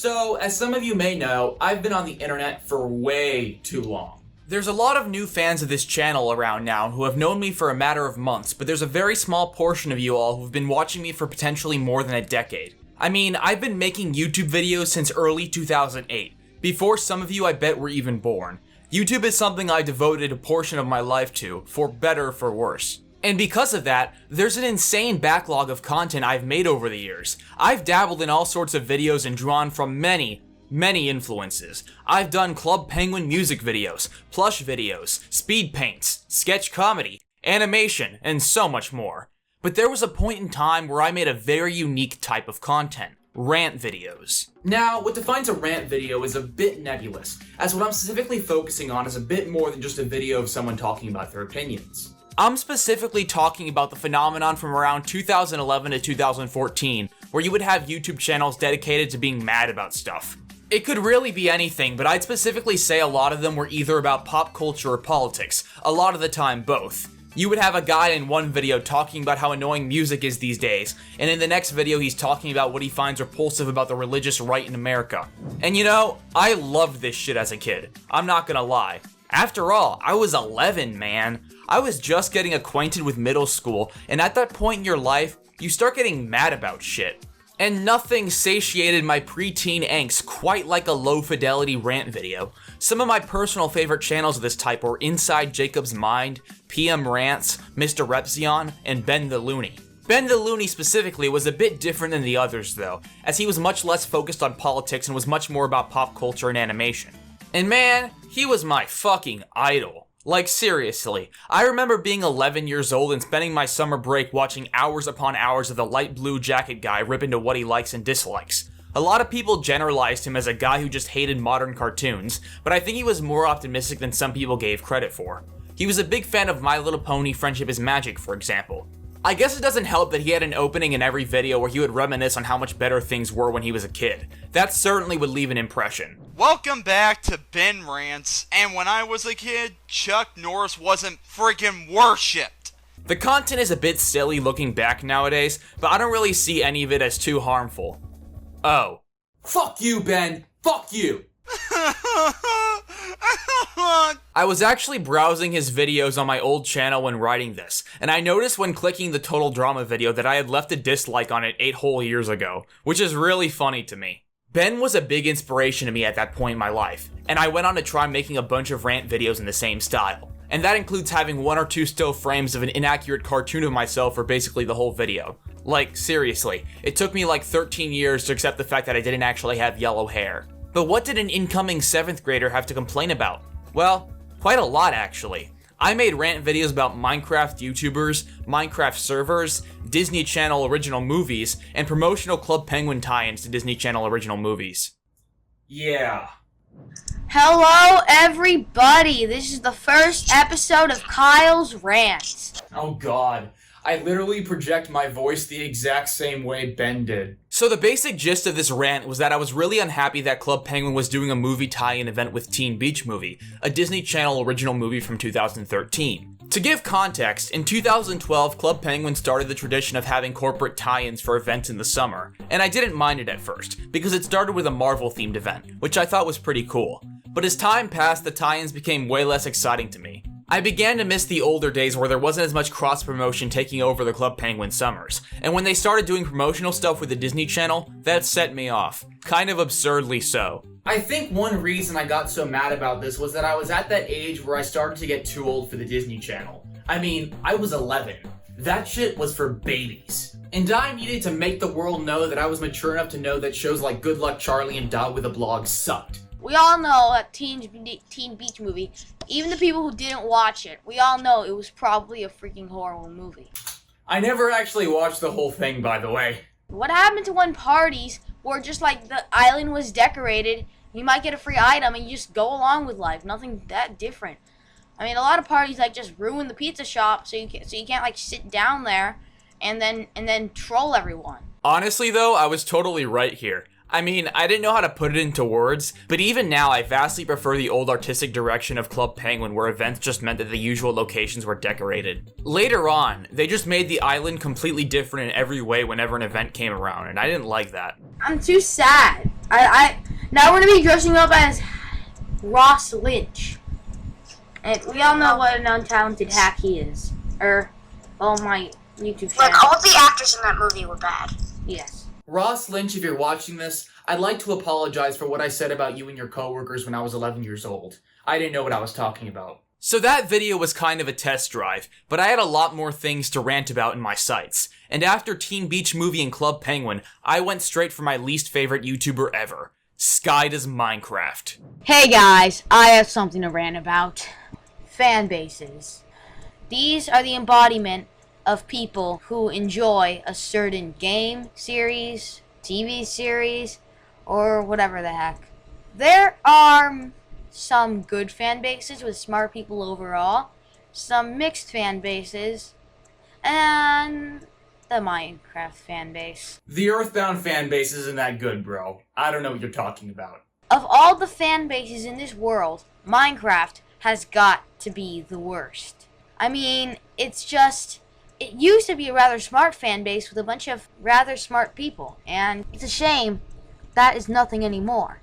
So, as some of you may know, I've been on the internet for way too long. There's a lot of new fans of this channel around now who have known me for a matter of months, but there's a very small portion of you all who've been watching me for potentially more than a decade. I mean, I've been making YouTube videos since early 2008, before some of you I bet were even born. YouTube is something I devoted a portion of my life to, for better or for worse. And because of that, there's an insane backlog of content I've made over the years. I've dabbled in all sorts of videos and drawn from many influences. I've done Club Penguin music videos, plush videos, speed paints, sketch comedy, animation, and so much more. But there was a point in time where I made a very unique type of content. Rant videos. Now, what defines a rant video is a bit nebulous, as what I'm specifically focusing on is a bit more than just a video of someone talking about their opinions. I'm specifically talking about the phenomenon from around 2011 to 2014, where you would have YouTube channels dedicated to being mad about stuff. It could really be anything, but I'd specifically say a lot of them were either about pop culture or politics, a lot of the time both. You would have a guy in one video talking about how annoying music is these days, and in the next video he's talking about what he finds repulsive about the religious right in America. And you know, I loved this shit as a kid. I'm not gonna lie. After all, I was 11, man. I was just getting acquainted with middle school, and at that point in your life, you start getting mad about shit. And nothing satiated my preteen angst quite like a low-fidelity rant video. Some of my personal favorite channels of this type were Inside Jacob's Mind, PM Rants, Mr. Repzion, and Ben the Looney. Ben the Looney specifically was a bit different than the others though, as he was much less focused on politics and was much more about pop culture and animation. And man, he was my fucking idol. Like seriously, I remember being 11 years old and spending my summer break watching hours upon hours of the light blue jacket guy rip into what he likes and dislikes. A lot of people generalized him as a guy who just hated modern cartoons, but I think he was more optimistic than some people gave credit for. He was a big fan of My Little Pony Friendship is Magic, for example. I guess it doesn't help that he had an opening in every video where he would reminisce on how much better things were when he was a kid. That certainly would leave an impression. Welcome back to Ben Rants, and when I was a kid, Chuck Norris wasn't friggin' worshipped. The content is a bit silly looking back nowadays, but I don't really see any of it as too harmful. Oh. Fuck you, Ben! Fuck you! I was actually browsing his videos on my old channel when writing this, and I noticed when clicking the Total Drama video that I had left a dislike on it 8 whole years ago, which is really funny to me. Ben was a big inspiration to me at that point in my life, and I went on to try making a bunch of rant videos in the same style. And that includes having 1 or 2 still frames of an inaccurate cartoon of myself for basically the whole video. Like, seriously, it took me like 13 years to accept the fact that I didn't actually have yellow hair. But what did an incoming 7th grader have to complain about? Well, quite a lot actually. I made rant videos about Minecraft YouTubers, Minecraft servers, Disney Channel original movies, and promotional Club Penguin tie-ins to Disney Channel original movies. Yeah. Hello, everybody. This is the first episode of Kyle's Rants. Oh god. I literally project my voice the exact same way Ben did. So the basic gist of this rant was that I was really unhappy that Club Penguin was doing a movie tie-in event with Teen Beach Movie, a Disney Channel original movie from 2013. To give context, in 2012, Club Penguin started the tradition of having corporate tie-ins for events in the summer, and I didn't mind it at first, because it started with a Marvel-themed event, which I thought was pretty cool. But as time passed, the tie-ins became way less exciting to me. I began to miss the older days where there wasn't as much cross-promotion taking over the Club Penguin summers, and when they started doing promotional stuff with the Disney Channel, that set me off. Kind of absurdly so. I think one reason I got so mad about this was that I was at that age where I started to get too old for the Disney Channel. I mean, I was 11. That shit was for babies. And I needed to make the world know that I was mature enough to know that shows like Good Luck Charlie and Dog with a Blog sucked. We all know that Teen Beach Movie, even the people who didn't watch it, we all know it was probably a freaking horrible movie. I never actually watched the whole thing, by the way. What happened to when parties where just like the island was decorated, you might get a free item and you just go along with life, nothing that different. I mean, a lot of parties like just ruin the pizza shop so you can't like sit down there and then troll everyone. Honestly though, I was totally right here. I mean, I didn't know how to put it into words, but even now I vastly prefer the old artistic direction of Club Penguin where events just meant that the usual locations were decorated. Later on, they just made the island completely different in every way whenever an event came around, and I didn't like that. I'm too sad. Now we're gonna be dressing up as Ross Lynch. And we all know what an untalented hack he is. My YouTube channel. Look, all the actors in that movie were bad. Yes. Ross Lynch, if you're watching this, I'd like to apologize for what I said about you and your coworkers when I was 11 years old. I didn't know what I was talking about. So that video was kind of a test drive, but I had a lot more things to rant about in my sights. And after Teen Beach Movie and Club Penguin, I went straight for my least favorite YouTuber ever, Sky Does Minecraft. Hey guys, I have something to rant about. Fan bases. These are the embodiment of people who enjoy a certain game series, TV series, or whatever the heck. There are some good fan bases with smart people overall, some mixed fan bases, and the Minecraft fan base. The Earthbound fan base isn't that good, bro. I don't know what you're talking about. Of all the fan bases in this world, Minecraft has got to be the worst. I mean, it used to be a rather smart fan base with a bunch of rather smart people, and it's a shame that is nothing anymore.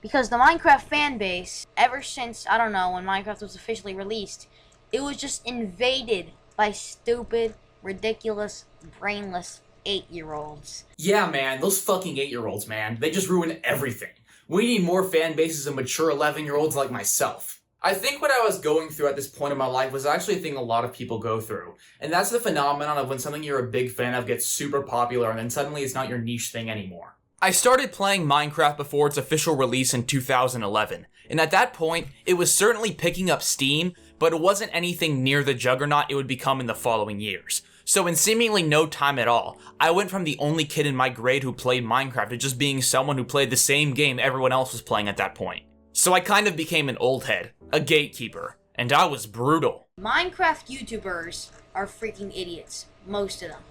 Because the Minecraft fan base, ever since, I don't know, when Minecraft was officially released, it was just invaded by stupid, ridiculous, brainless 8-year-olds. Yeah, man, those fucking 8-year-olds, man. They just ruin everything. We need more fan bases of mature 11-year-olds like myself. I think what I was going through at this point in my life was actually a thing a lot of people go through. And that's the phenomenon of when something you're a big fan of gets super popular and then suddenly it's not your niche thing anymore. I started playing Minecraft before its official release in 2011, and at that point, it was certainly picking up steam, but it wasn't anything near the juggernaut it would become in the following years. So in seemingly no time at all, I went from the only kid in my grade who played Minecraft to just being someone who played the same game everyone else was playing at that point. So I kind of became an old head, a gatekeeper, and I was brutal. Minecraft YouTubers are freaking idiots, most of them.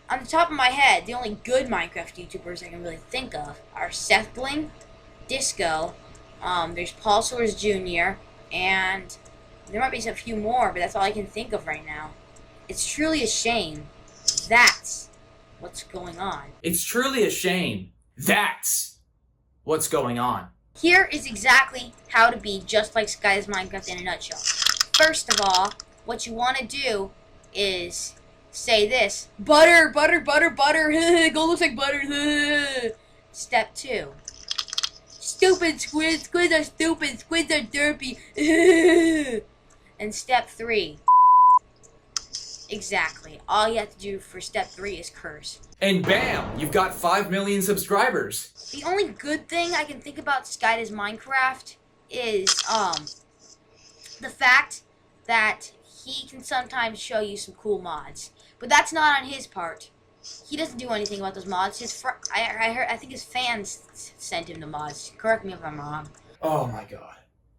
On the top of my head, the only good Minecraft YouTubers I can really think of are Seth Bling, Disco, there's Paul Soares Jr., and there might be a few more, but that's all I can think of right now. It's truly a shame. That's what's going on. It's truly a shame. That's what's going on. Here is exactly how to be just like Sky Does Minecraft in a nutshell. First of all, what you want to do is say this. Butter, butter, butter, butter. Gold looks like butter. Step 2. Stupid squids. Squids are stupid. Squids are derpy. And step 3. Exactly. All you have to do for step 3 is curse. And bam! You've got 5 million subscribers. The only good thing I can think about Sky Does Minecraft is, the fact that he can sometimes show you some cool mods. But that's not on his part. He doesn't do anything about those mods. I think his fans sent him the mods. Correct me if I'm wrong. Oh my god.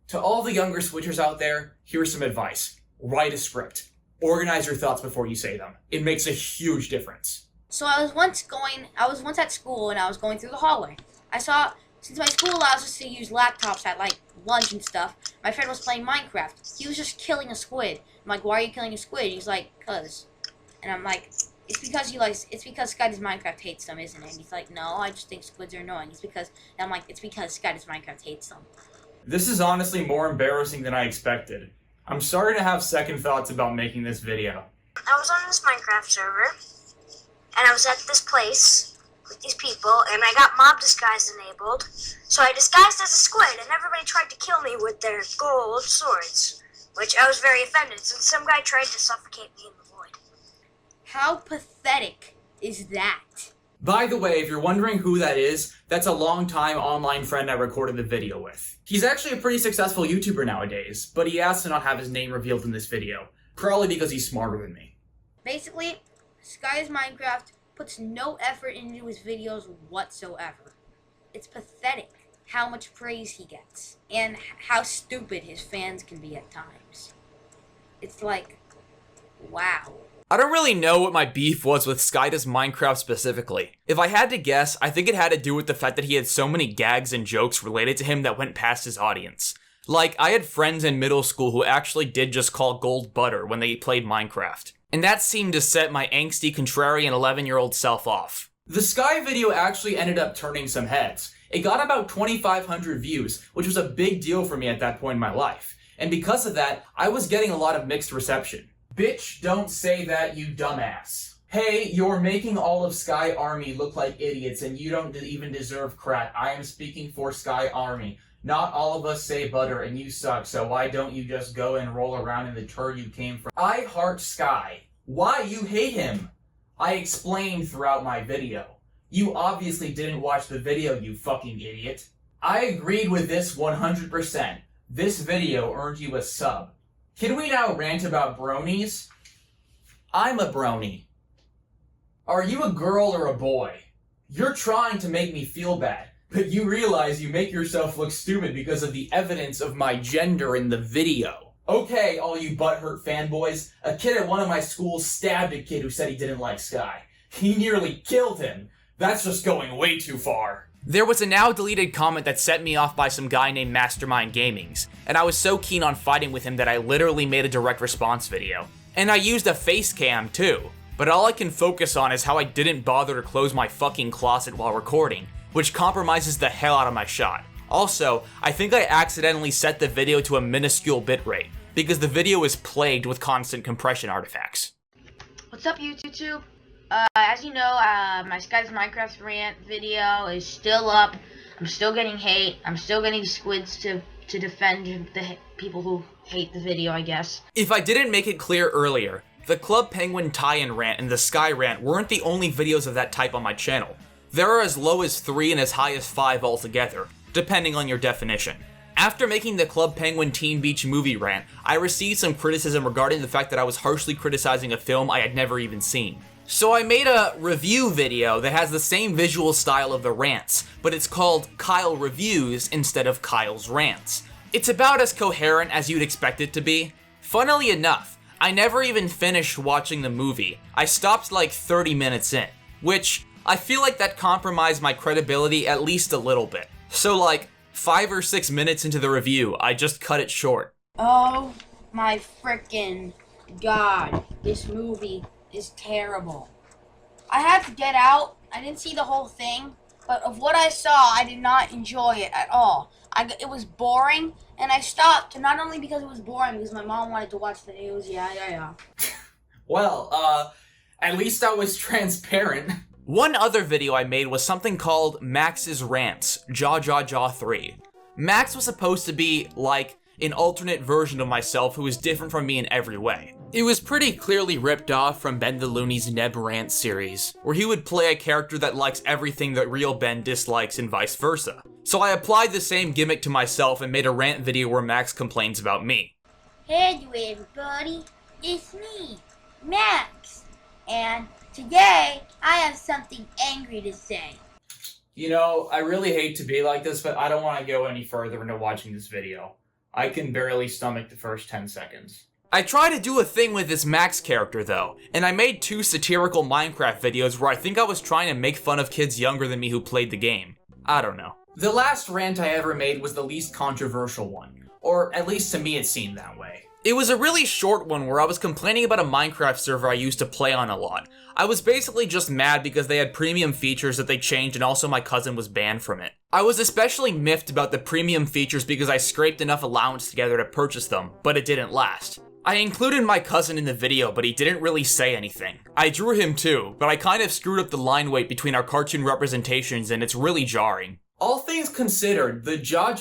To all the younger switchers out there, here's some advice. Write a script. Organize your thoughts before you say them. It makes a huge difference. So I was once at school and I was going through the hallway. I saw, since my school allows us to use laptops at like lunch and stuff, my friend was playing Minecraft. He was just killing a squid. I'm like, why are you killing a squid? He's like, cuz. And I'm like, it's because Sky Does Minecraft hates them, isn't it? And he's like, no, I just think squids are annoying. And I'm like, it's because Sky Does Minecraft hates them. This is honestly more embarrassing than I expected. I'm starting to have second thoughts about making this video. I was on this Minecraft server, and I was at this place with these people, and I got mob disguise enabled. So I disguised as a squid, and everybody tried to kill me with their gold swords, which I was very offended, since some guy tried to suffocate me in the void. How pathetic is that? By the way, if you're wondering who that is, that's a longtime online friend I recorded the video with. He's actually a pretty successful YouTuber nowadays, but he asked to not have his name revealed in this video. Probably because he's smarter than me. Basically, Sky Does Minecraft puts no effort into his videos whatsoever. It's pathetic how much praise he gets, and how stupid his fans can be at times. It's like, wow. I don't really know what my beef was with Sky Does Minecraft specifically. If I had to guess, I think it had to do with the fact that he had so many gags and jokes related to him that went past his audience. Like, I had friends in middle school who actually did just call gold butter when they played Minecraft. And that seemed to set my angsty, contrarian 11-year-old self off. The Sky video actually ended up turning some heads. It got about 2,500 views, which was a big deal for me at that point in my life. And because of that, I was getting a lot of mixed reception. Bitch, don't say that, you dumbass. Hey, you're making all of Sky Army look like idiots and you don't even deserve credit. I am speaking for Sky Army. Not all of us say butter and you suck, so why don't you just go and roll around in the turd you came from? I heart Sky. Why you hate him? I explained throughout my video. You obviously didn't watch the video, you fucking idiot. I agreed with this 100%. This video earned you a sub. Can we now rant about bronies? I'm a brony. Are you a girl or a boy? You're trying to make me feel bad, but you realize you make yourself look stupid because of the evidence of my gender in the video. Okay, all you butthurt fanboys, a kid at one of my schools stabbed a kid who said he didn't like Sky. He nearly killed him. That's just going way too far. There was a now deleted comment that set me off by some guy named Mastermind Gamings, and I was so keen on fighting with him that I literally made a direct response video. And I used a face cam too, but all I can focus on is how I didn't bother to close my fucking closet while recording, which compromises the hell out of my shot. Also, I think I accidentally set the video to a minuscule bitrate, because the video is plagued with constant compression artifacts. What's up, YouTube? As you know, my Sky's Minecraft rant video is still up. I'm still getting hate. I'm still getting squids to defend the people who hate the video, I guess. If I didn't make it clear earlier, the Club Penguin tie-in rant and the Sky rant weren't the only videos of that type on my channel. There are as low as 3 and as high as 5 altogether, depending on your definition. After making the Club Penguin Teen Beach movie rant, I received some criticism regarding the fact that I was harshly criticizing a film I had never even seen. So I made a review video that has the same visual style of the rants, but it's called Kyle Reviews instead of Kyle's Rants. It's about as coherent as you'd expect it to be. Funnily enough, I never even finished watching the movie. I stopped like 30 minutes in, which I feel like that compromised my credibility at least a little bit. So like 5 or 6 minutes into the review, I just cut it short. Oh my frickin' god, this movie is terrible. I had to get out. I didn't see the whole thing, but of what I saw, I did not enjoy it at all. It was boring, and I stopped, not only because it was boring, because my mom wanted to watch the news. Yeah. Well, at least I was transparent. One other video I made was something called Max's Rants, Jaw 3. Max was supposed to be, like, an alternate version of myself who was different from me in every way. It was pretty clearly ripped off from Ben the Looney's Neb Rant series, where he would play a character that likes everything that real Ben dislikes and vice versa. So I applied the same gimmick to myself and made a rant video where Max complains about me. Hey everybody, it's me, Max, and today I have something angry to say. You know, I really hate to be like this, but I don't want to go any further into watching this video. I can barely stomach the first 10 seconds. I try to do a thing with this Max character though, and I made 2 satirical Minecraft videos where I think I was trying to make fun of kids younger than me who played the game. I don't know. The last rant I ever made was the least controversial one, or at least to me it seemed that way. It was a really short one where I was complaining about a Minecraft server I used to play on a lot. I was basically just mad because they had premium features that they changed and also my cousin was banned from it. I was especially miffed about the premium features because I scraped enough allowance together to purchase them, but it didn't last. I included my cousin in the video, but he didn't really say anything. I drew him too, but I kind of screwed up the line weight between our cartoon representations and it's really jarring. All things considered, the Jaw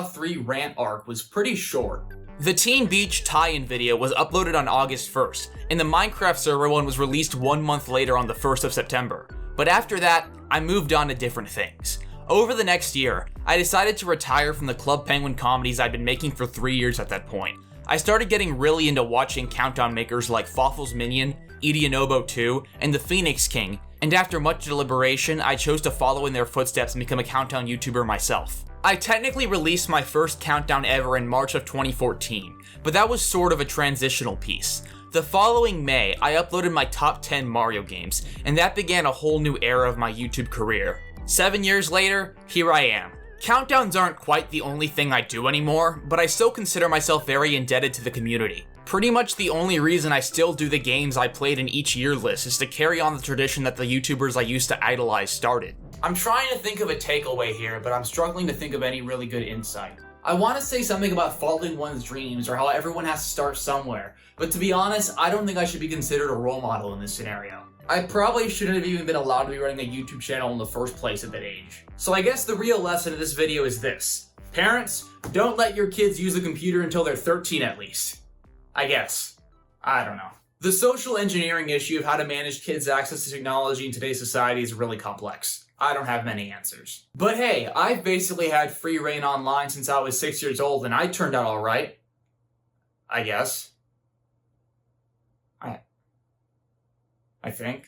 3 rant arc was pretty short. The Teen Beach tie-in video was uploaded on August 1st, and the Minecraft server one was released 1 month later on the 1st of September. But after that, I moved on to different things. Over the next year, I decided to retire from the Club Penguin comedies I'd been making for 3 years at that point. I started getting really into watching countdown makers like Fawful's Minion, Idionobo 2, and The Phoenix King, and after much deliberation, I chose to follow in their footsteps and become a countdown YouTuber myself. I technically released my first countdown ever in March of 2014, but that was sort of a transitional piece. The following May, I uploaded my top 10 Mario games, and that began a whole new era of my YouTube career. 7 years later, here I am. Countdowns aren't quite the only thing I do anymore, but I still consider myself very indebted to the community. Pretty much the only reason I still do the games I played in each year list is to carry on the tradition that the YouTubers I used to idolize started. I'm trying to think of a takeaway here, but I'm struggling to think of any really good insight. I want to say something about following one's dreams or how everyone has to start somewhere, but to be honest, I don't think I should be considered a role model in this scenario. I probably shouldn't have even been allowed to be running a YouTube channel in the first place at that age. So I guess the real lesson of this video is this. Parents, don't let your kids use a computer until they're 13 at least. I guess. I don't know. The social engineering issue of how to manage kids' access to technology in today's society is really complex. I don't have many answers. But hey, I've basically had free reign online since I was 6 years old and I turned out alright. I guess. I think.